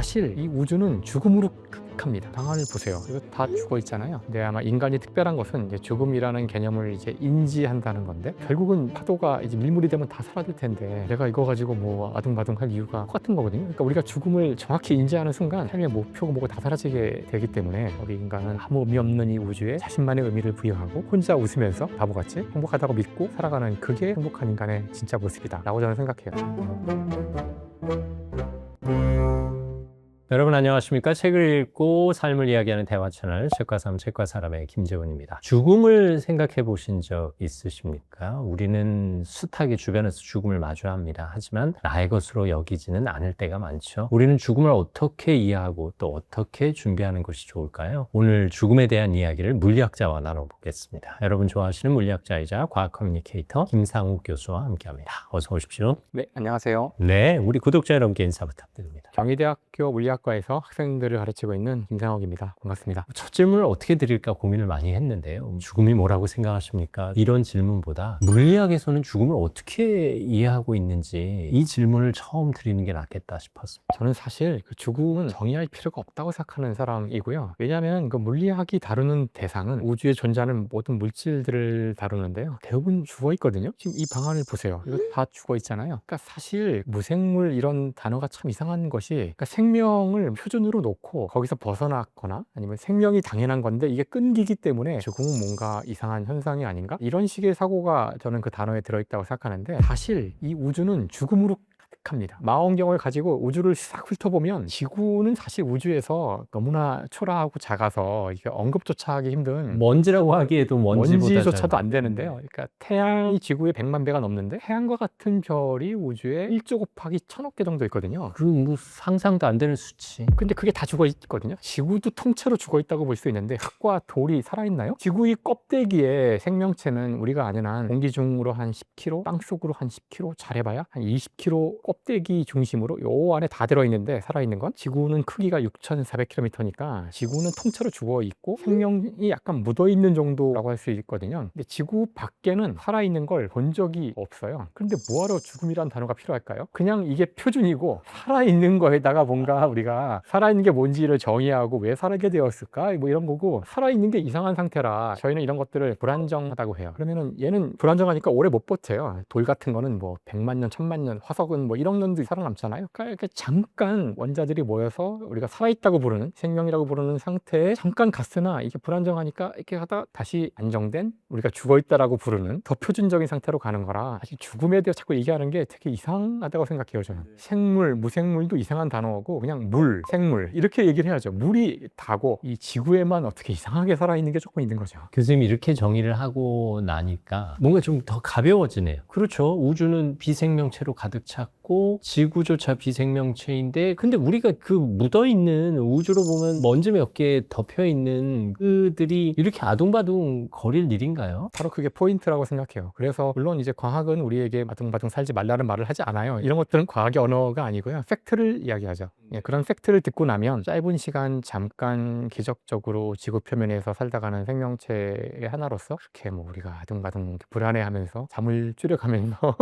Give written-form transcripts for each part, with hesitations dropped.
사실 이 우주는 죽음으로 극합니다. 방안을 보세요. 이거 다 죽어 있잖아요. 근데 아마 인간이 특별한 것은 이제 죽음이라는 개념을 이제 인지한다는 건데, 결국은 파도가 이제 밀물이 되면 다 사라질 텐데 내가 이거 가지고 뭐 아둥바둥할 이유가 똑같은 거거든요. 그러니까 우리가 죽음을 정확히 인지하는 순간 삶의 목표고 뭐고 다 사라지게 되기 때문에 우리 인간은 아무 의미 없는 이 우주에 자신만의 의미를 부여하고 혼자 웃으면서 바보같이 행복하다고 믿고 살아가는, 그게 행복한 인간의 진짜 모습이다 라고 저는 생각해요. 여러분 안녕하십니까? 책을 읽고 삶을 이야기하는 대화 채널 책과삶 책과사람의 김재훈입니다. 죽음을 생각해 보신 적 있으십니까? 우리는 숱하게 주변에서 죽음을 마주합니다. 하지만 나의 것으로 여기지는 않을 때가 많죠. 우리는 죽음을 어떻게 이해하고 또 어떻게 준비하는 것이 좋을까요? 오늘 죽음에 대한 이야기를 물리학자와 나눠보겠습니다. 여러분 좋아하시는 물리학자이자 과학 커뮤니케이터 김상욱 교수와 함께합니다. 어서 오십시오. 네, 안녕하세요. 네, 우리 구독자 여러분께 인사 부탁드립니다. 경희대학교 물리학과에서 학생들을 가르치고 있는 김상욱입니다. 반갑습니다. 첫 질문을 어떻게 드릴까 고민을 많이 했는데요. 죽음이 뭐라고 생각하십니까? 이런 질문보다 물리학에서는 죽음을 어떻게 이해하고 있는지 이 질문을 처음 드리는 게 낫겠다 싶었습니다. 저는 사실 그 죽음은 정의할 필요가 없다고 생각하는 사람이고요. 왜냐하면 그 물리학이 다루는 대상은 우주에 존재하는 모든 물질들을 다루는데요. 대부분 죽어 있거든요. 지금 이 방안을 보세요. 이거 다 죽어 있잖아요. 그러니까 사실 무생물 이런 단어가 참 이상한 것이, 그러니까 생명을 표준으로 놓고 거기서 벗어났거나 아니면 생명이 당연한 건데 이게 끊기기 때문에 죽음은 뭔가 이상한 현상이 아닌가? 이런 식의 사고가 저는 그 단어에 들어있다고 생각하는데, 사실 이 우주는 죽음으로 합니다. 망원경을 가지고 우주를 싹 훑어보면 지구는 사실 우주에서 너무나 초라하고 작아서 이게 언급조차 하기 힘든, 먼지라고 하기에도 먼지조차도 안 되는데요. 그러니까 태양이 지구의 100만 배가 넘는데 태양과 같은 별이 우주에 1조 곱하기 1000억 개 정도 있거든요. 그럼 뭐 상상도 안 되는 수치. 근데 그게 다 죽어 있거든요. 지구도 통째로 죽어 있다고 볼 수 있는데 흙과 돌이 살아있나요? 지구의 껍데기에 생명체는 우리가 아는 한 공기 중으로 한 10kg, 땅 속으로 한 10kg, 잘해봐야 한 20kg 껍데기 중심으로 요 안에 다 들어있는데, 살아있는 건 지구는 크기가 6,400km니까 지구는 통째로 죽어 있고 생명이 약간 묻어있는 정도라고 할 수 있거든요. 근데 지구 밖에는 살아있는 걸 본 적이 없어요. 그런데 뭐하러 죽음이란 단어가 필요할까요? 그냥 이게 표준이고 살아있는 거에다가 뭔가 우리가 살아있는 게 뭔지를 정의하고 왜 살게 되었을까? 뭐 이런 거고, 살아있는 게 이상한 상태라 저희는 이런 것들을 불안정하다고 해요. 그러면은 얘는 불안정하니까 오래 못 버텨요. 돌 같은 거는 뭐 100만 년, 1000만 년, 화석은 뭐 1억 년도 살아남잖아요. 그러니까 잠깐 원자들이 모여서 우리가 살아있다고 부르는, 생명이라고 부르는 상태에 잠깐 갔으나 이게 불안정하니까 이렇게 하다 다시 안정된, 우리가 죽어있다라고 부르는 더 표준적인 상태로 가는 거라, 사실 죽음에 대해 자꾸 얘기하는 게 되게 이상하다고 생각해요. 저는 생물, 무생물도 이상한 단어고 그냥 물, 생물 이렇게 얘기를 해야죠. 물이 다고 이 지구에만 어떻게 이상하게 살아있는 게 조금 있는 거죠. 교수님이 이렇게 정의를 하고 나니까 뭔가 좀 더 가벼워지네요. 그렇죠. 우주는 비생명체로 가득 찼고 지구조차 비생명체인데, 근데 우리가 그 묻어있는, 우주로 보면 먼지 몇 개 덮여있는 그들이 이렇게 아둥바둥 거릴 일인가요? 바로 그게 포인트라고 생각해요. 그래서 물론 이제 과학은 우리에게 바둥바둥 살지 말라는 말을 하지 않아요. 이런 것들은 과학의 언어가 아니고요. 팩트를 이야기하죠. 그런 팩트를 듣고 나면 짧은 시간 잠깐 기적적으로 지구 표면에서 살다가는 생명체의 하나로서 그렇게 뭐 우리가 아둥바둥 불안해하면서 잠을 줄여가면서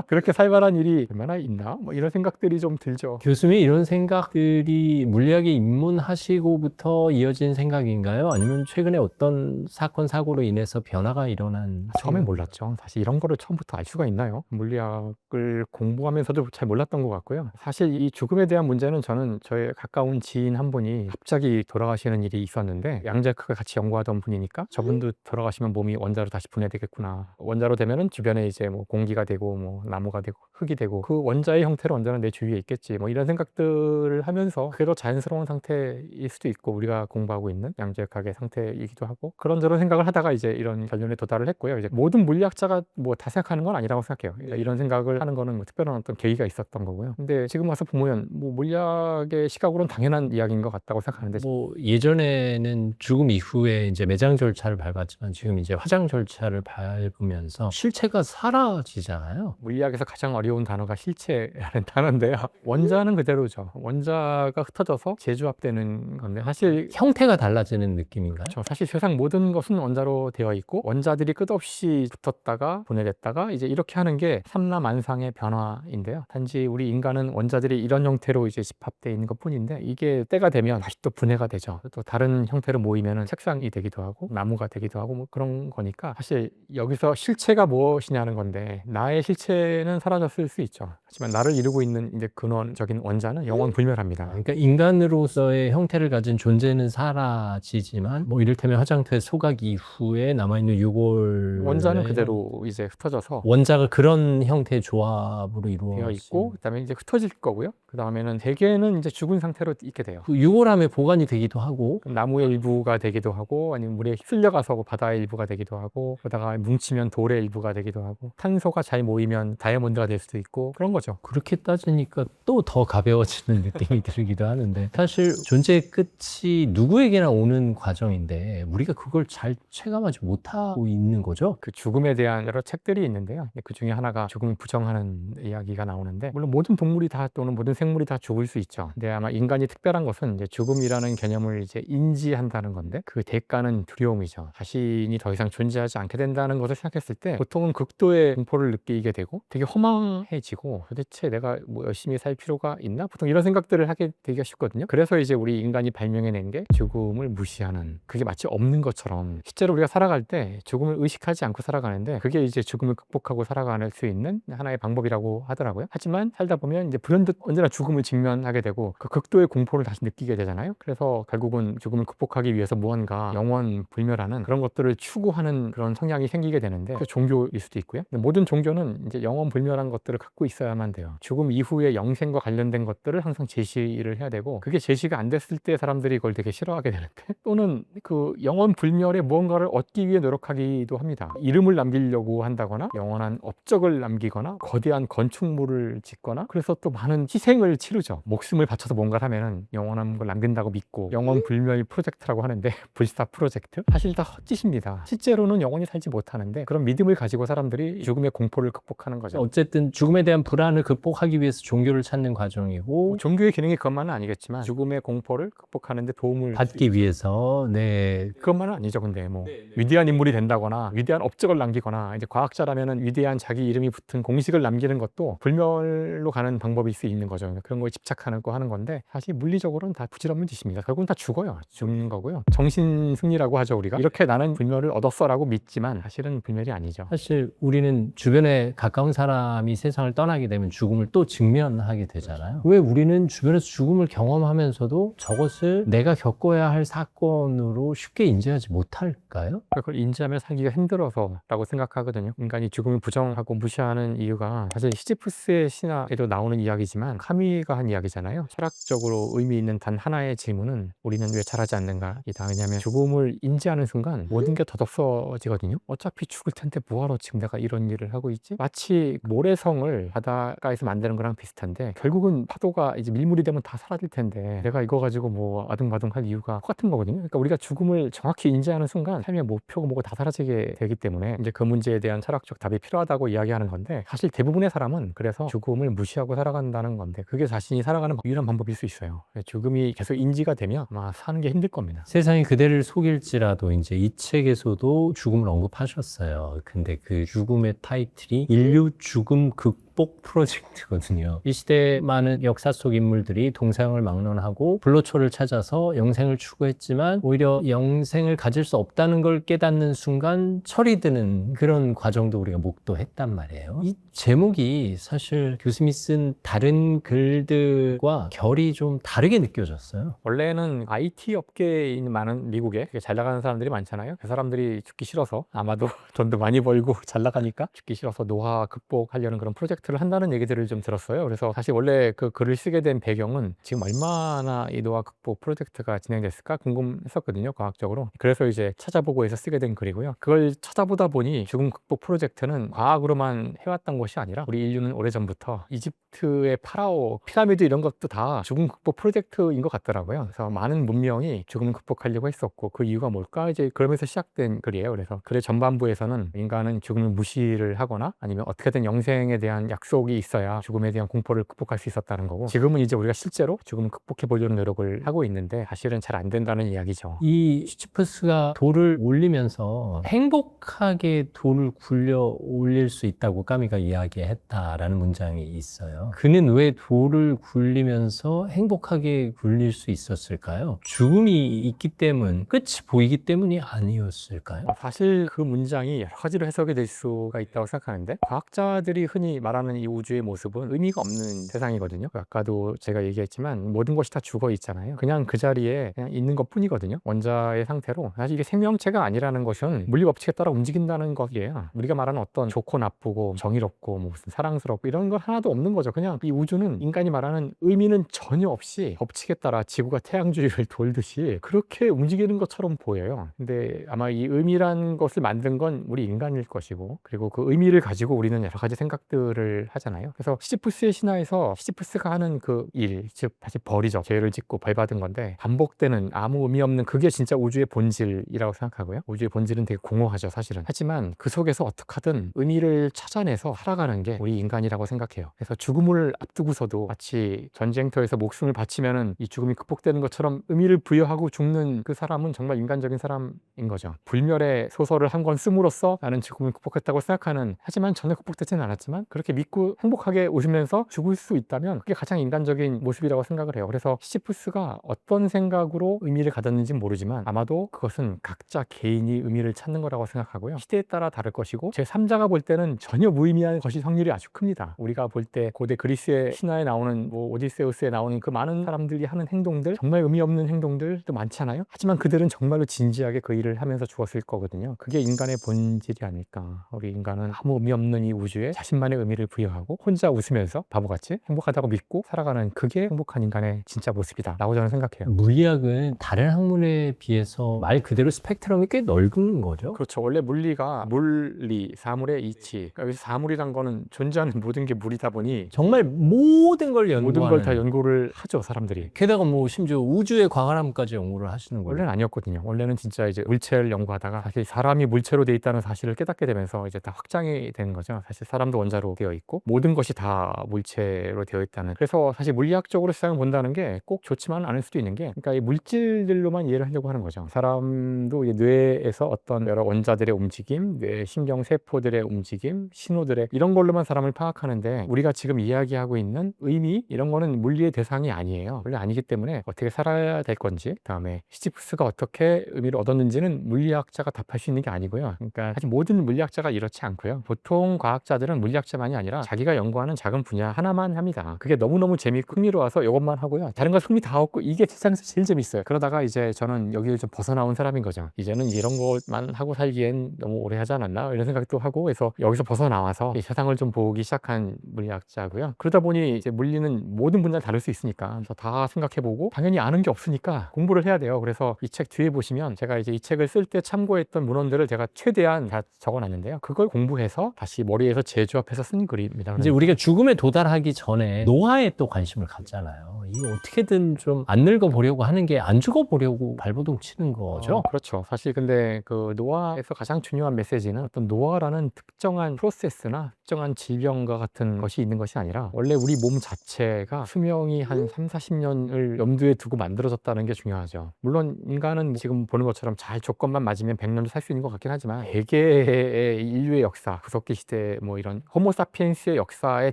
그렇게 살만한 일이 얼마나 있나? 뭐 이런 생각들이 좀 들죠. 교수님이 이런 생각들이 물리학에 입문하시고부터 이어진 생각인가요? 아니면 최근에 어떤 사건, 사고로 인해서 변화가 일어난? 처음엔 몰랐죠. 사실 이런 거를 처음부터 알 수가 있나요? 물리학을 공부하면서도 잘 몰랐던 것 같고요. 사실 이 죽음에 대한 문제는 저는 저의 가까운 지인 한 분이 갑자기 돌아가시는 일이 있었는데, 양자역학을 같이 연구하던 분이니까 저분도 돌아가시면 몸이 원자로 다시 분해되겠구나. 원자로 되면은 주변에 이제 뭐 공기가 되고 뭐 나무가 되고 흙이 되고 그 원자의 형태로 언제나 내 주위에 있겠지. 뭐 이런 생각들을 하면서 그게 더 자연스러운 상태일 수도 있고 우리가 공부하고 있는 양자역학의 상태이기도 하고, 그런저런 생각을 하다가 이제 이런 결론에 도달을 했고요. 이제 모든 물리학자가 뭐 다 생각하는 건 아니라고 생각해요. 이런 생각을 하는 거는 뭐 특별한 어떤 계기가 있었던 거고요. 근데 지금 와서 보면 뭐 물리학의 시각으로는 당연한 이야기인 것 같다고 생각하는데, 뭐 예전에는 죽음 이후에 이제 매장 절차를 밟았지만 지금 이제 화장 절차를 밟으면서 실체가 사라지잖아요. 물리학에서 가장 어려운 단어가 실체라는 단어인데요. 원자는 그대로죠. 원자가 흩어져서 재조합되는 건데 사실 형태가 달라지는 느낌인가요? 사실 세상 모든 것은 원자로 되어 있고 원자들이 끝없이 붙었다가 분해됐다가 이제 이렇게 하는 게 삼라만상의 변화인데요. 단지 우리 인간은 원자들이 이런 형태로 이제 집합되어 있는 것뿐인데 이게 때가 되면 다시 또 분해가 되죠. 또 다른 형태로 모이면은 책상이 되기도 하고 나무가 되기도 하고 뭐 그런 거니까 사실 여기서 실체가 무엇이냐는 건데 나의 실체는 사라졌을 수 있죠. 하지만 나를 이루고 있는 이제 근원적인 원자는 영원 불멸합니다. 그러니까 인간으로서의 형태를 가진 존재는 사라지지만 뭐 이를테면 화장토의 소각 이후에 남아있는 유골 원자는 그대로 이제 흩어져서 원자가 그런 형태의 조합으로 되어 이루어진 있고 그다음에 이제 흩어질 거고요. 그다음에는 대개는 이제 죽은 상태로 있게 돼요. 그 유골함에 보관이 되기도 하고 그럼 나무의 일부가 되기도 하고 아니면 물에 쓸려가서 바다의 일부가 되기도 하고 그러다가 뭉치면 돌의 일부가 되기도 하고 탄소가 잘 모이면 다이아몬드가 될 수도 있고 그런 거죠. 그렇게 따지니까 또 더 가벼워지는 느낌이 들기도 하는데 사실 존재의 끝이 누구에게나 오는 과정인데 우리가 그걸 잘 체감하지 못하고 있는 거죠. 그 죽음에 대한 여러 책들이 있는데요. 그 중에 하나가 죽음을 부정하는 이야기가 나오는데 물론 모든 동물이 다 또는 모든 생물이 다 죽을 수 있죠. 근데 아마 인간이 특별한 것은 이제 죽음이라는 개념을 이제 인지한다는 건데 그 대가는 두려움이죠. 자신이 더 이상 존재하지 않게 된다는 것을 생각했을 때 보통은 극도의 공포를 느끼게 되고 되게 허망해지고 도대체 내가 뭐 열심히 살 필요가 있나? 보통 이런 생각들을 하게 되기가 쉽거든요. 그래서 이제 우리 인간이 발명해낸 게 죽음을 무시하는 그게 마치 없는 것처럼 실제로 우리가 살아갈 때 죽음을 의식하지 않고 살아가는데 그게 이제 죽음을 극복하고 살아갈 수 있는 하나의 방법이라고 하더라고요. 하지만 살다 보면 이제 불현듯 언제나 죽음을 직면하게 되고 그 극도의 공포를 다시 느끼게 되잖아요. 그래서 결국은 죽음을 극복하기 위해서 무언가 영원 불멸하는 그런 것들을 추구하는 그런 성향이 생기게 되는데 그 종교일 수도 있고요. 근데 모든 종교는 이제 영원 불멸한 것들을 갖고 있어야만 돼요. 죽음 이후에 영생과 관련된 것들을 항상 제시를 해야 되고 그게 제시가 안 됐을 때 사람들이 그걸 되게 싫어하게 되는데 또는 그 영원 불멸의 무언가를 얻기 위해 노력하기도 합니다. 이름을 남기려고 한다거나 영원한 업적을 남기거나 거대한 건축물을 짓거나 그래서 또 많은 희생을 치르죠. 목숨을 바쳐서 뭔가를 하면은 영원한 걸 남긴다고 믿고 영원 불멸 프로젝트라고 하는데 불사 프로젝트? 사실 다 헛짓입니다. 실제로는 영원히 살지 못하는데 그런 믿음을 가지고 사람들이 죽음의 공포를 극복하는 거죠. 어쨌든 죽음에 대한 불안을 극복하기 위해서 종교를 찾는 과정이고 종교의 기능이 그것만은 아니겠지만 죽음의 공포를 극복하는 데 도움을 받기 위해서 네. 그것만은 아니죠. 근데 뭐 위대한 인물이 된다거나 위대한 업적을 남기거나 이제 과학자라면은 위대한 자기 이름이 붙은 공식을 남기는 것도 불멸로 가는 방법일 수 있는 거죠. 그런 거에 집착하는 거 하는 건데 사실 물리적으로는 다 부질없는 짓입니다. 결국은 다 죽어요. 죽는 거고요. 정신 승리라고 하죠, 우리가. 이렇게 나는 불멸을 얻었어라고 믿지만 사실은 불멸이 아니죠. 사실 우리는 주변에 가까운 사람이 세상을 떠나게 되면 죽음을 또 직면하게 되잖아요. 왜 우리는 주변에서 죽음을 경험하면서도 저것을 내가 겪어야 할 사건으로 쉽게 인지하지 못할까요? 그걸 인지하며 살기가 힘들어서라고 생각하거든요. 인간이 죽음을 부정하고 무시하는 이유가 사실 시지프스의 신화에도 나오는 이야기지만 카미가 한 이야기잖아요. 철학적으로 의미 있는 단 하나의 질문은 우리는 왜 잘하지 않는가이다. 왜냐하면 죽음을 인지하는 순간 모든 게 덧없어지거든요. 어차피 죽을 텐데 뭐하러 지금 내가 이런 일을 하고 있지? 마치 모래성을 바닷가에서 만드는 거랑 비슷한데 결국은 파도가 이제 밀물이 되면 다 사라질 텐데 내가 이거 가지고 뭐 아등바등 할 이유가 똑같은 거거든요. 그러니까 우리가 죽음을 정확히 인지하는 순간 삶의 목표가 뭐고 다 사라지게 되기 때문에 이제 그 문제에 대한 철학적 답이 필요하다고 이야기하는 건데 사실 대부분의 사람은 그래서 죽음을 무시하고 살아간다는 건데 그게 자신이 살아가는 유일한 방법일 수 있어요. 죽음이 계속 인지가 되면 아마 사는 게 힘들 겁니다. 세상이 그대를 속일지라도 이제 이 책에서도 죽음을 언급하셨어요. 근데 그 죽음의 타이틀이 인류 죽음 극복 프로젝트거든요. 이 시대의 많은 역사 속 인물들이 동상을 막론하고 불로초를 찾아서 영생을 추구했지만 오히려 영생을 가질 수 없다는 걸 깨닫는 순간 철이 드는 그런 과정도 우리가 목도했단 말이에요. 이 제목이 사실 교수님이 쓴 다른 글들과 결이 좀 다르게 느껴졌어요. 원래는 IT 업계에 있는 많은 미국에 되게 잘 나가는 사람들이 많잖아요. 그 사람들이 죽기 싫어서 아마도 돈도 많이 벌고 잘 나가니까 죽기 싫어서 노화 극복하려는 그런 프로젝트를 한다는 얘기들을 좀 들었어요. 그래서 사실 원래 그 글을 쓰게 된 배경은 지금 얼마나 이 노화 극복 프로젝트가 진행됐을까 궁금했었거든요. 과학적으로. 그래서 이제 찾아보고 해서 쓰게 된 글이고요. 그걸 찾아보다 보니 죽음 극복 프로젝트는 과학으로만 해왔던 것이 아니라 우리 인류는 오래전부터 이집트의 파라오 피라미드 이런 것도 다 죽음 극복 프로젝트인 것 같더라고요. 그래서 많은 문명이 죽음을 극복하려고 했었고, 그 이유가 뭘까? 이제 그러면서 시작된 글이에요. 그래서 글의 전반부에서는 인간은 죽음을 무시를 하거나 아니면 어떻게든 영생에 대한 약속이 있어야 죽음에 대한 공포를 극복할 수 있었다는 거고, 지금은 이제 우리가 실제로 죽음을 극복해 보려는 노력을 하고 있는데 사실은 잘 안 된다는 이야기죠. 이 시지프스가 돌을 올리면서 행복하게 돌을 굴려 올릴 수 있다고 까미가 이야기했다라는 문장이 있어요. 그는 왜 돌을 굴리면서 행복하게 굴릴 수 있었을까요? 죽음이 있기 때문, 끝이 보이기 때문이 아니었을까요? 사실 그 문장이 여러 가지로 해석이 될 수가 있다고 생각하는데, 과학자들이 흔히 말하는 이 우주의 모습은 의미가 없는 세상이거든요. 아까도 제가 얘기했지만 모든 것이 다 죽어 있잖아요. 그냥 그 자리에 그냥 있는 것 뿐이거든요. 원자의 상태로. 사실 이게 생명체가 아니라는 것은 물리 법칙에 따라 움직인다는 것이에요. 우리가 말하는 어떤 좋고 나쁘고 정의롭고 뭐 무슨 사랑스럽고 이런 건 하나도 없는 거죠. 그냥 이 우주는 인간이 말하는 의미는 전혀 없이 법칙에 따라 지구가 태양주위를 돌듯이 그렇게 움직이는 것처럼 보여요. 근데 아마 이 의미란 것을 만든 건 우리 인간일 것이고, 그리고 그 의미를 가지고 우리는 여러 가지 생각들을 하잖아요. 그래서 시지프스의 신화에서 시지프스가 하는 그 일, 즉 사실 벌이죠. 죄를 짓고 벌 받은 건데 반복되는 아무 의미 없는 그게 진짜 우주의 본질이라고 생각하고요. 우주의 본질은 되게 공허하죠, 사실은. 하지만 그 속에서 어떻게 하든 의미를 찾아내서 살아가는 게 우리 인간이라고 생각해요. 그래서 죽음을 앞두고서도 마치 전쟁터에서 목숨을 바치면은 이 죽음이 극복되는 것처럼 의미를 부여하고 죽는 그 사람은 정말 인간적인 사람인 거죠. 불멸의 소설을 한 권 씀으로써 나는 죽음을 극복했다고 생각하는, 하지만 전혀 극복되지는 않았지만 그렇게 믿고 행복하게 웃으면서 죽을 수 있다면 그게 가장 인간적인 모습이라고 생각을 해요. 그래서 시지프스가 어떤 생각으로 의미를 가졌는지는 모르지만 아마도 그것은 각자 개인이 의미를 찾는 거라고 생각하고요. 시대에 따라 다를 것이고, 제3자가 볼 때는 전혀 무의미한 것이 확률이 아주 큽니다. 우리가 볼 때 고대 그리스의 신화에 나오는 뭐 오디세우스에 나오는 그 많은 사람들이 하는 행동들, 정말 의미 없는 행동들도 많잖아요. 하지만 그들은 정말로 진지하게 그 일을 하면서 죽었을 거거든요. 그게 인간의 본질이 아닐까. 우리 인간은 아무 의미 없는 이 우주에 자신만의 의미를 부여하고 혼자 웃으면서 바보같이 행복하다고 믿고 살아가는, 그게 행복한 인간의 진짜 모습이다 라고 저는 생각해요. 물리학은 다른 학문에 비해서 말 그대로 스펙트럼이 꽤 넓은 거죠. 그렇죠. 원래 물리가 물리, 사물의 이치, 그러니까 여기서 사물이란 거는 존재하는 모든 게 물이다 보니 정말 모든 걸 연구하는, 모든 걸 다 연구를 하죠, 사람들이. 게다가 뭐 심지어 우주의 광활함까지 연구를 하시는 거예요. 원래는 아니었거든요. 원래는 진짜 이제 물체를 연구하다가 사실 사람이 물체로 돼 있다는 사실을 깨닫게 되면서 이제 다 확장이 되는 거죠. 사실 사람도 원자로 되어 있고 모든 것이 다 물체로 되어 있다는. 그래서 사실 물리학적으로 세상을 본다는 게 꼭 좋지만 않을 수도 있는 게, 그러니까 이 물질들로만 이해를 하려고 하는 거죠. 사람도 이제 뇌에서 어떤 여러 원자들의 움직임, 뇌 신경 세포들의 움직임, 신호들의 이런 걸로만 사람을 파악하는데, 우리가 지금 이야기하고 있는 의미 이런 거는 물리의 대상이 아니에요. 원래 아니기 때문에 어떻게 살아야 될 건지, 그다음에 시지프스가 어떻게 의미를 얻었는지는 물리학자가 답할 수 있는 게 아니고요. 그러니까 사실 모든 물리학자가 이렇지 않고요. 보통 과학자들은 물리학자만이 아니라 자기가 연구하는 작은 분야 하나만 합니다. 그게 너무너무 재미있고 흥미로워서 이것만 하고요. 다른 거 흥미 다 없고, 이게 세상에서 제일 재밌어요. 그러다가 이제 저는 여기를 좀 벗어나온 사람인 거죠. 이제는 이런 것만 하고 살기엔 너무 오래 하지 않았나 이런 생각도 하고, 그래서 여기서 벗어나와서 이 세상을 좀 보기 시작한 물리학자고요. 그러다 보니 이제 물리는 모든 분야를 다룰 수 있으니까 그래서 다 생각해보고, 당연히 아는 게 없으니까 공부를 해야 돼요. 그래서 이 책 뒤에 보시면 제가 이제 이 책을 쓸 때 참고했던 문헌들을 제가 최대한 다 적어놨는데요. 그걸 공부해서 다시 머리에서 재조합해서 쓴 글입니다. 이제 우리가 죽음에 도달하기 전에 노화에 또 관심을 갖잖아요. 이거 어떻게든 좀 안 늙어 보려고 하는 게 안 죽어 보려고 발버둥 치는 거죠. 그렇죠. 사실 근데 그 노화에서 가장 중요한 메시지는 어떤 노화라는 특정한 프로세스나 특정한 질병과 같은 것이 있는 것이 아니라, 원래 우리 몸 자체가 수명이 한 30-40년을 염두에 두고 만들어졌다는 게 중요하죠. 물론 인간은 지금 보는 것처럼 잘 조건만 맞으면 100년도 살 수 있는 것 같긴 하지만, 대개의 인류의 역사, 구석기 시대 뭐 이런 호모사피엔스의 역사의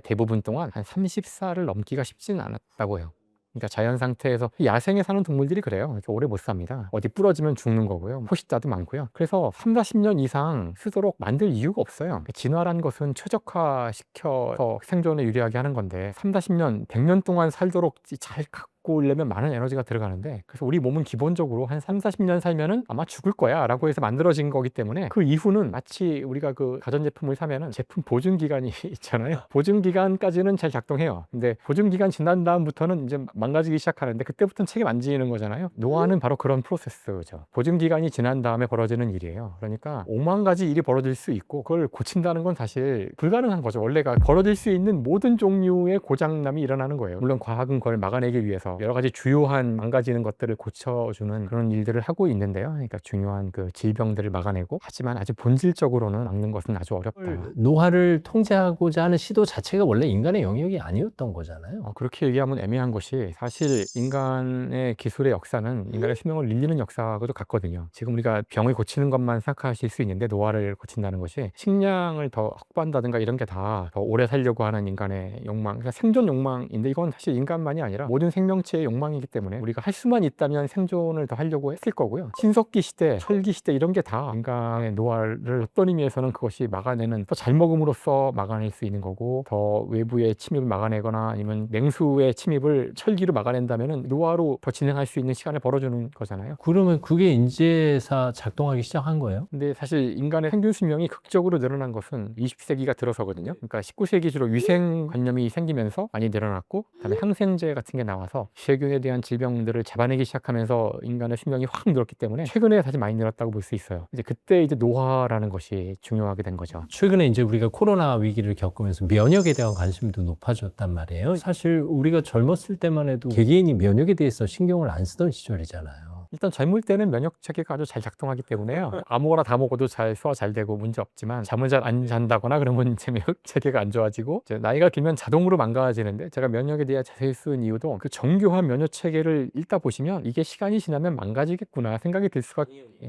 대부분 동안 한 30살을 넘기가 쉽지는 않았다고 해요. 그러니까 자연 상태에서 야생에 사는 동물들이 그래요. 이렇게 오래 못 삽니다. 어디 부러지면 죽는 거고요. 포식자도 많고요. 그래서 30-40년 이상 쓰도록 만들 이유가 없어요. 진화란 것은 최적화시켜서 생존에 유리하게 하는 건데, 30-40년, 100년 동안 살도록 잘 갖고 바꾸려면 많은 에너지가 들어가는데, 그래서 우리 몸은 기본적으로 한 3, 40년 살면은 아마 죽을 거야 라고 해서 만들어진 거기 때문에 그 이후는 마치 우리가 그 가전제품을 사면은 제품 보증기간이 있잖아요. 보증기간까지는 잘 작동해요. 근데 보증기간 지난 다음부터는 이제 망가지기 시작하는데 그때부터는 책임 안 지는 거잖아요. 노화는 바로 그런 프로세스죠. 보증기간이 지난 다음에 벌어지는 일이에요. 그러니까 5만 가지 일이 벌어질 수 있고 그걸 고친다는 건 사실 불가능한 거죠. 원래가 벌어질 수 있는 모든 종류의 고장남이 일어나는 거예요. 물론 과학은 그걸 막아내기 위해서 여러 가지 주요한 망가지는 것들을 고쳐주는 그런 일들을 하고 있는데요. 그러니까 중요한 그 질병들을 막아내고, 하지만 아주 본질적으로는 막는 것은 아주 어렵다. 노화를 통제하고자 하는 시도 자체가 원래 인간의 영역이 아니었던 거잖아요. 그렇게 얘기하면 애매한 것이, 사실 인간의 기술의 역사는 인간의 수명을 늘리는 역사하고도 같거든요. 지금 우리가 병을 고치는 것만 생각하실 수 있는데 노화를 고친다는 것이 식량을 더 확보한다든가 이런 게 다 더 오래 살려고 하는 인간의 욕망, 그러니까 생존 욕망인데, 이건 사실 인간만이 아니라 모든 생명체의 욕망이기 때문에 우리가 할 수만 있다면 생존을 더 하려고 했을 거고요. 신석기 시대, 철기 시대 이런 게 다 인간의 노화를 어떤 의미에서는 그것이 막아내는, 또 잘 먹음으로써 막아낼 수 있는 거고, 더 외부의 침입을 막아내거나 아니면 냉수의 침입을 철기로 막아낸다면은 노화로 더 진행할 수 있는 시간을 벌어주는 거잖아요. 그러면 그게 인지에서 작동하기 시작한 거예요? 근데 사실 인간의 평균 수명이 극적으로 늘어난 것은 20세기가 들어서거든요. 그러니까 19세기 주로 위생관념이 생기면서 많이 늘어났고, 그다음에 항생제 같은 게 나와서 세균에 대한 질병들을 잡아내기 시작하면서 인간의 수명이 확 늘었기 때문에 최근에 사실 많이 늘었다고 볼 수 있어요. 이제 그때 이제 노화라는 것이 중요하게 된 거죠. 최근에 이제 우리가 코로나 위기를 겪으면서 면역에 대한 관심도 높아졌단 말이에요. 사실 우리가 젊었을 때만 해도 개개인이 면역에 대해서 신경을 안 쓰던 시절이잖아요. 일단 젊을 때는 면역 체계가 아주 잘 작동하기 때문에요. 아무거나 다 먹어도 잘 소화 잘 되고 문제 없지만, 잠을 잘 안 잔다거나 그러면 제 면역 체계가 안 좋아지고, 이제 나이가 들면 자동으로 망가지는데, 제가 면역에 대해 자세히 쓴 이유도 그 정교한 면역 체계를 읽다 보시면 이게 시간이 지나면 망가지겠구나 생각이 들 수가,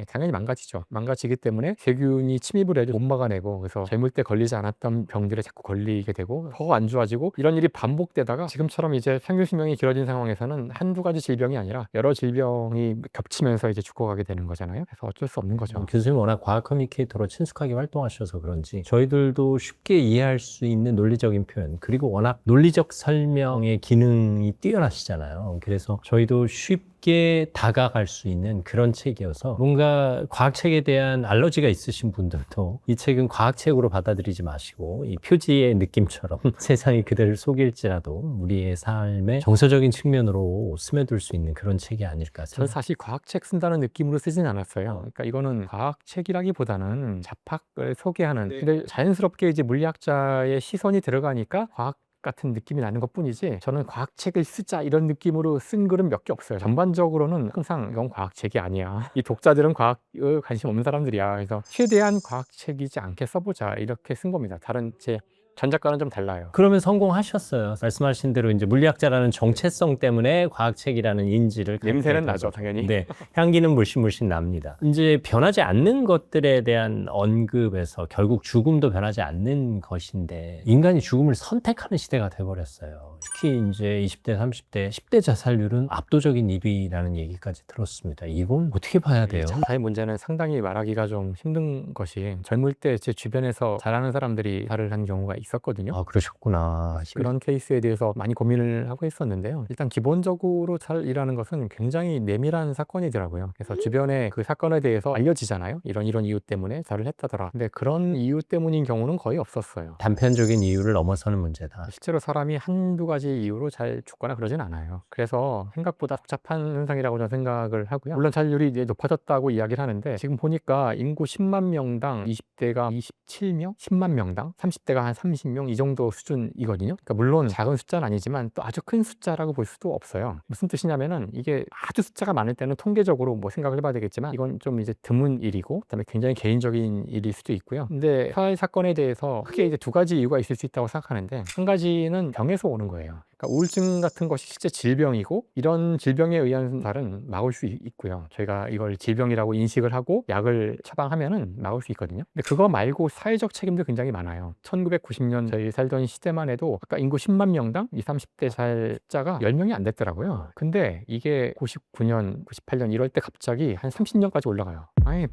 당연히 망가지죠. 망가지기 때문에 세균이 침입을 해도 못 막아내고, 그래서 젊을 때 걸리지 않았던 병들에 자꾸 걸리게 되고 더 안 좋아지고, 이런 일이 반복되다가 지금처럼 이제 평균 수명이 길어진 상황에서는 한두 가지 질병이 아니라 여러 질병이 겹치면서 이제 죽어가게 되는 거잖아요. 그래서 어쩔 수 없는 거죠. 교수님 워낙 과학 커뮤니케이터로 친숙하게 활동하셔서 그런지 저희들도 쉽게 이해할 수 있는 논리적인 표현, 그리고 워낙 논리적 설명의 기능이 뛰어나시잖아요. 그래서 저희도 쉽게 다가갈 수 있는 그런 책이어서, 뭔가 과학책에 대한 알러지가 있으신 분들도 이 책은 과학책으로 받아들이지 마시고 이 표지의 느낌처럼 세상이 그대를 속일지라도 우리의 삶의 정서적인 측면으로 스며들 수 있는 그런 책이 아닐까 저는 생각합니다. 사실 과학책 쓴다는 느낌으로 쓰진 않았어요. 그러니까 이거는 과학책이라기보다는 잡학을 소개하는, 근데 자연스럽게 이제 물리학자의 시선이 들어가니까 과학 같은 느낌이 나는 것 뿐이지, 저는 과학책을 쓰자 이런 느낌으로 쓴 글은 몇 개 없어요. 전반적으로는 항상 이건 과학책이 아니야, 이 독자들은 과학에 관심 없는 사람들이야, 그래서 최대한 과학책이지 않게 써보자 이렇게 쓴 겁니다. 다른 제 전작과는 좀 달라요. 그러면 성공하셨어요. 말씀하신 대로 이제 물리학자라는 정체성 때문에 과학책이라는 인지를 냄새는 갖게 나죠, 되고, 당연히. 네, 향기는 물씬 납니다. 이제 변하지 않는 것들에 대한 언급에서 결국 죽음도 변하지 않는 것인데, 인간이 죽음을 선택하는 시대가 돼버렸어요. 특히 이제 20대, 30대, 10대 자살률은 압도적인 1위라는 얘기까지 들었습니다. 이건 어떻게 봐야 돼요? 자살의 문제는 상당히 말하기가 좀 힘든 것이, 젊을 때 제 주변에서 잘하는 사람들이 자살을 한 경우가 있었거든요. 아, 그러셨구나. 그런 케이스에 대해서 많이 고민을 하고 있었는데요. 일단 기본적으로 자살이라는 것은 굉장히 내밀한 사건이더라고요. 그래서 주변에 그 사건에 대해서 알려지잖아요. 이런 이유 때문에 자살을 했다더라. 근데 그런 이유 때문인 경우는 거의 없었어요. 단편적인 이유를 넘어서는 문제다. 실제로 사람이 한두 가지 이유로 잘 죽거나 그러진 않아요. 그래서 생각보다 복잡한 현상이라고 저는 생각을 하고요. 물론 자살률이 이제 높아졌다고 이야기를 하는데, 지금 보니까 인구 10만 명당 20대가 27명, 10만 명당 30대가 한 30명 이 정도 수준이거든요. 그러니까 물론 작은 숫자는 아니지만 또 아주 큰 숫자라고 볼 수도 없어요. 무슨 뜻이냐면은, 이게 아주 숫자가 많을 때는 통계적으로 뭐 생각을 해봐야 되겠지만, 이건 좀 이제 드문 일이고, 그다음에 굉장히 개인적인 일일 수도 있고요. 근데 사회 사건에 대해서 크게 이제 두 가지 이유가 있을 수 있다고 생각하는데, 한 가지는 병에서 오는 거예요. 그러니까 우울증 같은 것이 실제 질병이고, 이런 질병에 의한 자살은 막을 수 있고요. 저희가 이걸 질병이라고 인식을 하고 약을 처방하면은 막을 수 있거든요. 근데 그거 말고 사회적 책임도 굉장히 많아요. 1990년 저희 살던 시대만 해도 아까 인구 10만 명당 20, 30대 살자가 10명이 안 됐더라고요. 근데 이게 99년, 98년 이럴 때 갑자기 한 30년까지 올라가요. 아니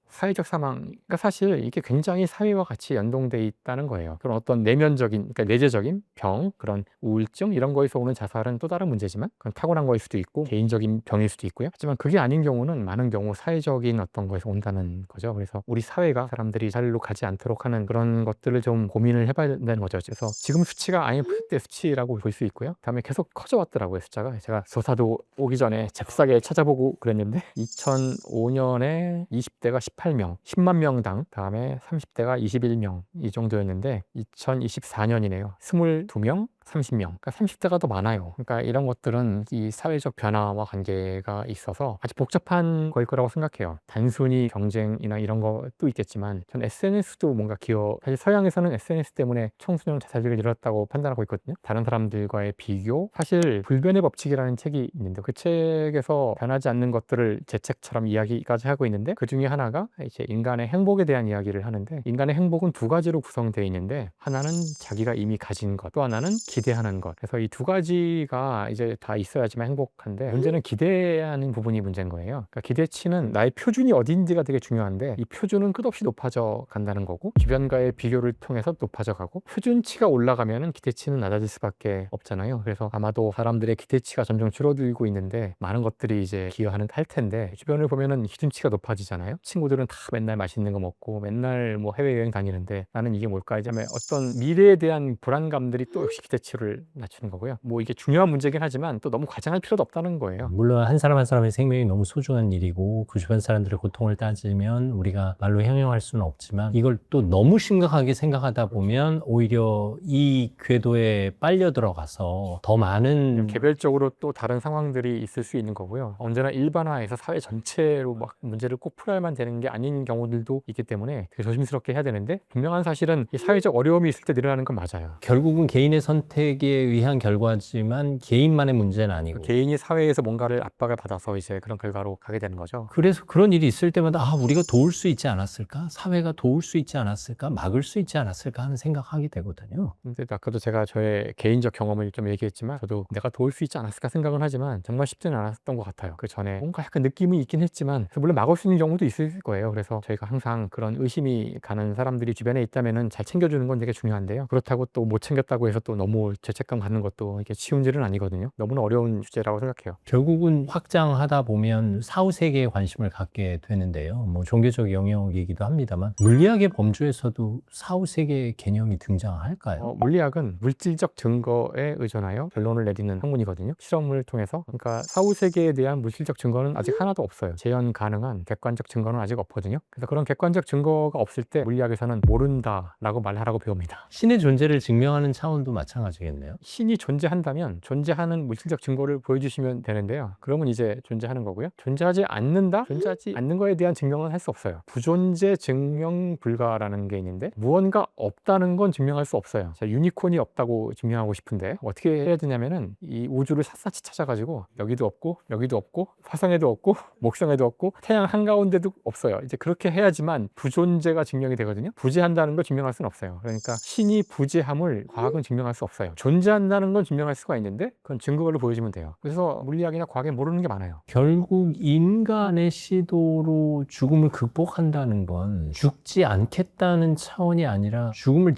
사회적 사망, 그러니까 사실 이게 굉장히 사회와 같이 연동돼 있다는 거예요. 그런 어떤 내면적인, 그러니까 내재적인 병, 그런 우울증 이런 거에서 오는 자살은 또 다른 문제지만 그건 타고난 거일 수도 있고 개인적인 병일 수도 있고요. 하지만 그게 아닌 경우는 많은 경우 사회적인 어떤 거에서 온다는 거죠. 그래서 우리 사회가 사람들이 자리로 가지 않도록 하는 그런 것들을 좀 고민을 해봐야 된다는 거죠. 그래서 지금 수치가 IMF 때 수치라고 볼 수 있고요. 다음에 계속 커져왔더라고요, 숫자가. 제가 조사도 오기 전에 잽싸게 찾아보고 그랬는데 2005년에 20대가 18명, 10만 명당, 다음에 30대가 21명 이 정도였는데 2024년이네요. 22명, 30명. 그러니까 30대가 더 많아요. 그러니까 이런 것들은 이 사회적 변화와 관계가 있어서 아주 복잡한 거일 거라고 생각해요. 단순히 경쟁이나 이런 것도 있겠지만 전 SNS도 뭔가 사실 서양에서는 SNS 때문에 청소년 자살률이 늘었다고 판단하고 있거든요. 다른 사람들과의 비교. 사실 불변의 법칙이라는 책이 있는데 그 책에서 변하지 않는 것들을 제 책처럼 이야기까지 하고 있는데 그 중에 하나가 이제 인간의 행복에 대한 이야기를 하는데 인간의 행복은 두 가지로 구성되어 있는데 하나는 자기가 이미 가진 것, 또 하나는 기대하는 것. 그래서 이 두 가지가 이제 다 있어야지만 행복한데 문제는 기대하는 부분이 문제인 거예요. 그러니까 기대치는 나의 표준이 어딘지가 되게 중요한데 이 표준은 끝없이 높아져 간다는 거고 주변과의 비교를 통해서 높아져 가고 표준치가 올라가면은 기대치는 낮아질 수밖에 없잖아요. 그래서 아마도 사람들의 기대치가 점점 줄어들고 있는데 많은 것들이 이제 기여하는 할 텐데 주변을 보면은 기준치가 높아지잖아요. 친구들은 다 맨날 맛있는 거 먹고 맨날 뭐 해외여행 다니는데 나는 이게 뭘까? 이제 어떤 미래에 대한 불안감들이 또 역시 기대치를 낮추는 거고요. 뭐 이게 중요한 문제긴 하지만 또 너무 과장할 필요도 없다는 거예요. 물론 한 사람 한 사람의 생명이 너무 소중한 일이고 그 주변 사람들의 고통을 따지면 우리가 말로 형용할 수는 없지만 이걸 또 너무 심각하게 생각하다 보면 오히려 이 궤도에 빨려 들어가서 더 많은 개별적으로 또 다른 상황들이 있을 수 있는 거고요. 언제나 일반화해서 사회 전체로 막 문제를 꼭 풀어야만 되는 게 아닌 경우들도 있기 때문에 되게 조심스럽게 해야 되는데 분명한 사실은 이 사회적 어려움이 있을 때 늘어나는 건 맞아요. 결국은 개인의 선택에 의한 결과지만 개인만의 문제는 아니고 개인이 사회에서 뭔가를 압박을 받아서 이제 그런 결과로 가게 되는 거죠. 그래서 그런 일이 있을 때마다 우리가 도울 수 있지 않았을까? 사회가 도울 수 있지 않았을까? 막을 수 있지 않았을까? 하는 생각하게 되거든요. 근데 아까도 제가 저의 개인적 경험을 좀 얘기했지만 저도 내가 도울 수 있지 않았을까 생각은 하지만 정말 쉽지는 않았던 것 같아요. 그 전에 뭔가 약간 느낌이 있긴 했지만 물론 막을 수 있는 경우도 있을 거예요. 그래서 저희가 항상 그런 의심이 가는 사람들이 주변에 있다면은 잘 챙겨주는 건 되게 중요한데요. 그렇다고 또 못 챙겼다고 해서 또 너무 죄책감 갖는 것도 이게 쉬운 일은 아니거든요. 너무나 어려운 주제라고 생각해요. 결국은 확장하다 보면 사후 세계에 관심을 갖게 되는데요. 뭐 종교적 영역이기도 합니다만 물리학의 범주에서도 사후 세계의 개념이 등장할까요? 물리학은 물질적 증거에 의존하여 결론을 내리는 학문이거든요. 실험을 통해서. 그러니까 사후 세계에 대한 물질적 증거는 아직 하나도 없어요. 재현 가능한 객관적 증거는 아직 없거든요. 그래서 그런 객관적 증거가 없을 때 물리학에서는 모른다라고 말하라고 배웁니다. 신의 존재를 증명하는 차원도 마찬가지겠네요. 신이 존재한다면 존재하는 물질적 증거를 보여주시면 되는데요. 그러면 이제 존재하는 거고요. 존재하지 않는다? 존재하지 않는 거에 대한 증명은 할 수 없어요. 부존재 증명 불가라는 게 있는데 무언가 없다는 건 증명할 수 없어요. 자, 유니콘이 없다고 증명하고 싶은데 어떻게 해야 되냐면은 이 우주를 샅샅이 찾아가지고 여기도 없고 여기도 없고 화성에도 없고 목성에도 없고 태양 한가운데도 없어요. 이제 그렇게 해야지만 부존재가 증명이 되거든요. 부재한다는 걸 증명할 수는 없어요. 그러니까 신이 부재함을 과학은 증명할 수 없어요. 존재한다는 건 증명할 수가 있는데 그건 증거로 보여주면 돼요. 그래서 물리학이나 과학에 모르는 게 많아요. 결국 인간의 시도로 죽음을 극복한다는 건 죽지 않겠다는 차원이 아니라 죽음을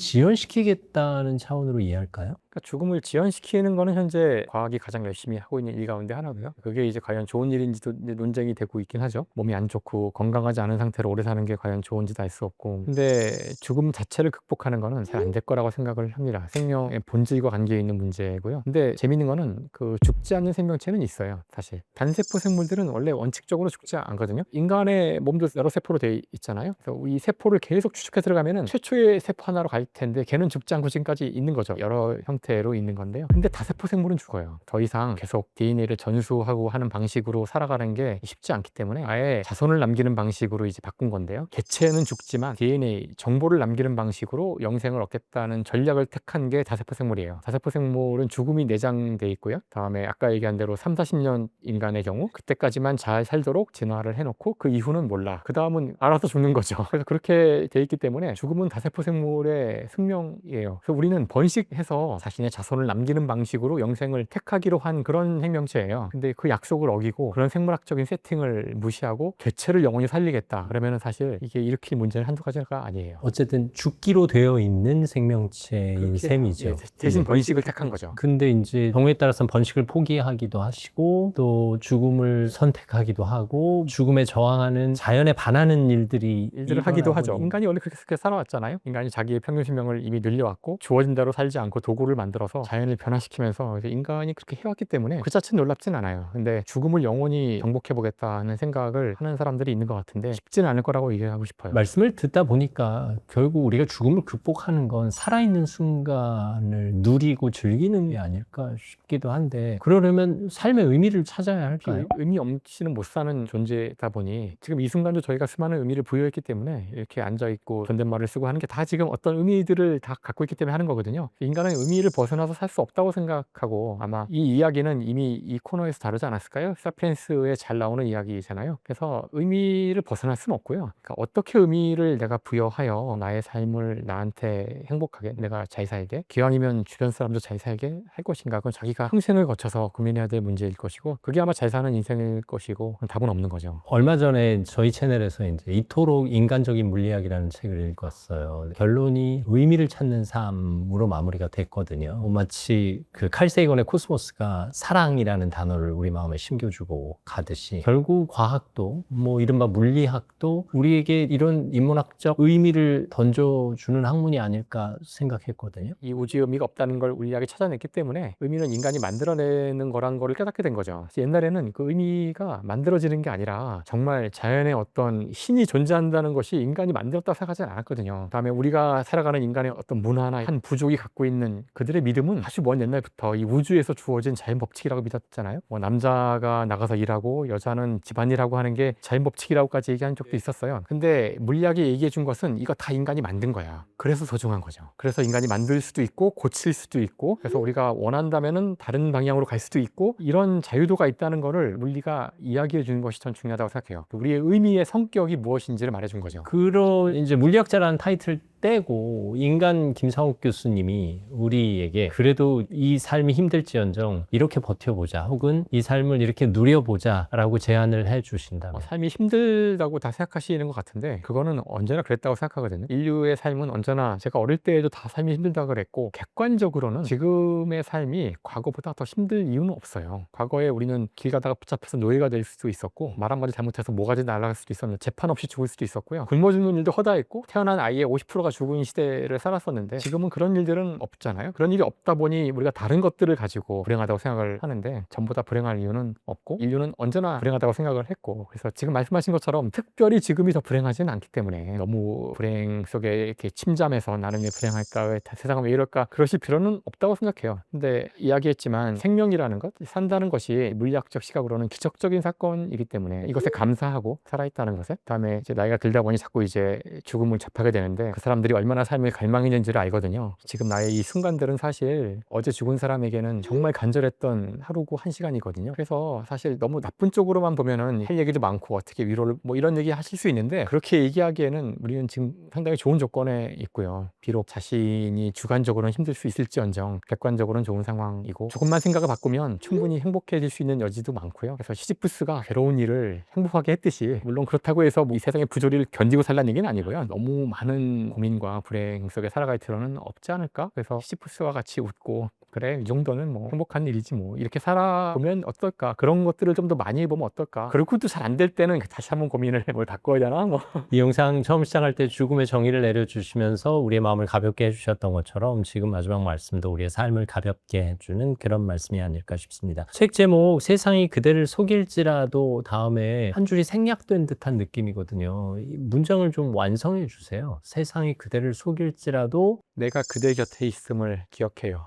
지연시키겠다는 차원으로 이해할까요? 그러니까 죽음을 지연시키는 거는 현재 과학이 가장 열심히 하고 있는 일 가운데 하나고요. 그게 이제 과연 좋은 일인지도 이제 논쟁이 되고 있긴 하죠. 몸이 안 좋고 건강하지 않은 상태로 오래 사는 게 과연 좋은지도 알 수 없고. 근데 죽음 자체를 극복하는 거는 잘 안 될 거라고 생각을 합니다. 생명의 본질과 관계에 있는 문제고요. 근데 재밌는 거는 그 죽지 않는 생명체는 있어요. 사실 단세포 생물들은 원래 원칙적으로 죽지 않거든요. 인간의 몸도 여러 세포로 돼 있잖아요. 그래서 이 세포를 계속 추적해 들어가면은 최초의 세포 하나로 갈 텐데 걔는 죽지 않고 지금까지 있는 거죠. 여러 형태로 있는 건데요. 근데 다세포 생물은 죽어요. 더 이상 계속 DNA를 전수하고 하는 방식으로 살아가는 게 쉽지 않기 때문에 아예 자손을 남기는 방식으로 이제 바꾼 건데요. 개체는 죽지만 DNA 정보를 남기는 방식으로 영생을 얻겠다는 전략을 택한 게 다세포 생물이에요. 다세포 생물은 죽음이 내장돼 있고요. 다음에 아까 얘기한 대로 30-40년 인간의 경우 그때까지만 잘 살도록 진화를 해놓고 그 이후는 몰라. 그 다음은 알아서 죽는 거죠. 그래서 그렇게 돼 있기 때문에 죽음은 다세포 생물의 숙명이에요. 그래서 우리는 번식해서 자신의 자손을 남기는 방식으로 영생을 택하기로 한 그런 생명체예요. 근데 그 약속을 어기고 그런 생물학적인 세팅을 무시하고 개체를 영원히 살리겠다. 그러면은 사실 이게 일으킬 문제는 한두 가지가 아니에요. 어쨌든 죽기로 되어 있는 생명체인 그렇게, 셈이죠. 예, 대신 번식을 택한 거죠. 근데 이제 경우에 따라서는 번식을 포기하기도 하시고 또 죽음을 선택하기도 하고 죽음에 저항하는 자연에 반하는 일들을 하기도 하죠. 인간이 원래 그렇게 살아왔잖아요. 인간이 자기의 평균 수명을 이미 늘려왔고 주어진 대로 살지 않고 도구를 만들어서 자연을 변화시키면서 이제 인간이 그렇게 해왔기 때문에 그 자체는 놀랍진 않아요. 근데 죽음을 영원히 정복해보겠다는 생각을 하는 사람들이 있는 것 같은데 쉽지는 않을 거라고 얘기하고 싶어요. 말씀을 듣다 보니까 결국 우리가 죽음을 극복하는 건 살아있는 순간을 누리고 즐기는 게 아닐까 싶기도 한데 그러려면 삶의 의미를 찾아야 할까요? 의미 없이는 못 사는 존재다 보니 지금 이 순간도 저희가 수많은 의미를 부여했기 때문에 이렇게 앉아있고 존댓말을 쓰고 하는 게 다 지금 어떤 의미들을 다 갖고 있기 때문에 하는 거거든요. 인간은 의미를 벗어나서 살 수 없다고 생각하고 아마 이 이야기는 이미 이 코너에서 다루지 않았을까요? 사피엔스에 잘 나오는 이야기잖아요. 그래서 의미를 벗어날 수는 없고요. 그러니까 어떻게 의미를 내가 부여하여 나의 삶을 나한테 행복하게 내가 잘 살게 기왕이면 주변 사람도 잘 살게 할 것인가 그건 자기가 평생을 거쳐서 고민해야 될 문제일 것이고 그게 아마 잘 사는 인생일 것이고 답은 없는 거죠. 얼마 전에 저희 채널에서 이제 이토록 인간적인 물리학이라는 책을 읽었어요. 결론이 의미를 찾는 삶으로 마무리가 됐거든요. 마치 그 칼 세이건의 코스모스가 사랑이라는 단어를 우리 마음에 심겨주고 가듯이 결국 과학도 뭐 이른바 물리학도 우리에게 이런 인문학적 의미를 던져주는 학문이 아닐까 생각했거든요. 이 우주의 의미가 없다는 걸 물리학이 찾아냈기 때문에 의미는 인간이 만들어내는 거란 거를 깨닫게 된 거죠. 옛날에는 그 의미가 만들어지는 게 아니라 정말 자연의 어떤 신이 존재한다는 것이 인간이 만들었다고 생각하지 않았거든요. 그다음에 우리가 살아가는 인간의 어떤 문화나 한 부족이 갖고 있는 그들의 믿음은 아주 먼 옛날부터 이 우주에서 주어진 자연 법칙이라고 믿었잖아요. 뭐 남자가 나가서 일하고 여자는 집안일하고 하는 게 자연 법칙이라고까지 얘기한 적도 있었어요. 근데 물리학이 얘기해 준 것은 이거 다 인간이 만든 거야. 그래서 소중한 거죠. 그래서 인간이 만들 수도 있고 고칠 수도 있고 그래서 우리가 원한다면은 다른 방향으로 갈 수도 있고 이런 자유도가 있다는 거를 물리가 이야기해 주는 것이 전 중요하다고 생각해요. 우리의 의미의 성격이 무엇인지를 말해 준 거죠. 그런 이제 물리학자라는 타이틀 떼고 인간 김상욱 교수님이 우리에게 그래도 이 삶이 힘들지언정 이렇게 버텨보자 혹은 이 삶을 이렇게 누려보자 라고 제안을 해 주신다면 삶이 힘들다고 다 생각하시는 것 같은데 그거는 언제나 그랬다고 생각하거든요. 인류의 삶은 언제나 제가 어릴 때에도 다 삶이 힘들다고 그랬고 객관적으로는 지금의 삶이 과거보다 더 힘들 이유는 없어요. 과거에 우리는 길 가다가 붙잡혀서 노예가 될 수도 있었고 말 한마디 잘못해서 모가지 날아갈 수도 있었는데 재판 없이 죽을 수도 있었고요. 굶어 죽는 일도 허다했고 태어난 아이의 50%가 죽은 시대를 살았었는데 지금은 그런 일들은 없잖아요. 그런 일이 없다 보니 우리가 다른 것들을 가지고 불행하다고 생각을 하는데 전부 다 불행할 이유는 없고 인류는 언제나 불행하다고 생각을 했고 그래서 지금 말씀하신 것처럼 특별히 지금이 더 불행하지는 않기 때문에 너무 불행 속에 이렇게 침잠해서 나는 왜 불행할까 왜 세상은 왜 이럴까 그러실 필요는 없다고 생각해요. 근데 이야기했지만 생명이라는 것 산다는 것이 물리학적 시각으로는 기적적인 사건이기 때문에 이것에 감사하고 살아있다는 것에 그다음에 이제 나이가 들다 보니 자꾸 이제 죽음을 접하게 되는데 그 사람들이 얼마나 삶을 갈망했는지를 알거든요. 지금 나의 이 순간들은 사실 어제 죽은 사람에게는 정말 간절했던 하루고 한 시간이거든요. 그래서 사실 너무 나쁜 쪽으로만 보면은 할 얘기도 많고 어떻게 위로를 뭐 이런 얘기 하실 수 있는데 그렇게 얘기하기에는 우리는 지금 상당히 좋은 조건에 있고요. 비록 자신이 주관적으로는 힘들 수 있을지언정 객관적으로는 좋은 상황이고 조금만 생각을 바꾸면 충분히 행복해질 수 있는 여지도 많고요. 그래서 시지프스가 괴로운 일을 행복하게 했듯이 물론 그렇다고 해서 뭐이 세상의 부조리를 견디고 살라는 얘기는 아니고요. 너무 많은 고민과 불행 속에 살아갈 필요는 없지 않을까? 그래서 시지프스와 같이 웃고 그래 이 정도는 뭐 행복한 일이지 뭐 이렇게 살아보면 어떨까? 그런 것들을 좀 더 많이 해보면 어떨까? 그리고도 잘 안 될 때는 다시 한번 고민을 뭘 바꿔야 되나 뭐. 이 영상 처음 시작할 때 죽음의 정의를 내려주시면서 우리의 마음을 가볍게 해주셨던 것처럼 지금 마지막 말씀도 우리의 삶을 가볍게 해주는 그런 말씀이 아닐까 싶습니다. 책 제목 세상이 그대를 속일지라도 다음에 한 줄이 생략된 듯한 느낌이거든요. 이 문장을 좀 완성해 주세요. 세상이 그대를 속일지라도 내가 그대 곁에 있음을 기억해요.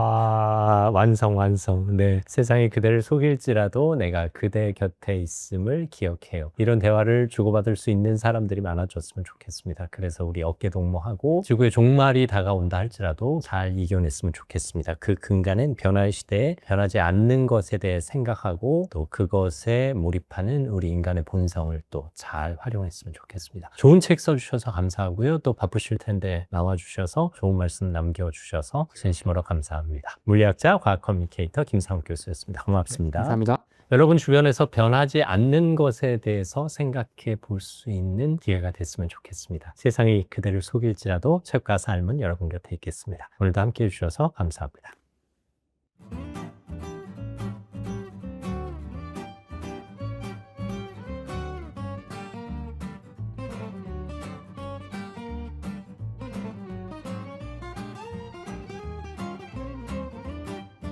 아, 완성. 네. 세상이 그대를 속일지라도 내가 그대 곁에 있음을 기억해요. 이런 대화를 주고받을 수 있는 사람들이 많아졌으면 좋겠습니다. 그래서 우리 어깨 동무하고 지구의 종말이 다가온다 할지라도 잘 이겨냈으면 좋겠습니다. 그 근간은 변화의 시대에 변하지 않는 것에 대해 생각하고 또 그것에 몰입하는 우리 인간의 본성을 또 잘 활용했으면 좋겠습니다. 좋은 책 써주셔서 감사하고요. 또 바쁘실 텐데 나와주셔서 좋은 말씀 남겨주셔서 진심으로 감사합니다. 물리학자, 과학 커뮤니케이터 김상욱 교수였습니다. 고맙습니다. 감사합니다. 여러분 주변에서 변하지 않는 것에 대해서 생각해 볼 수 있는 기회가 됐으면 좋겠습니다. 세상이 그대를 속일지라도 책과 삶은 여러분 곁에 있겠습니다. 오늘도 함께해 주셔서 감사합니다.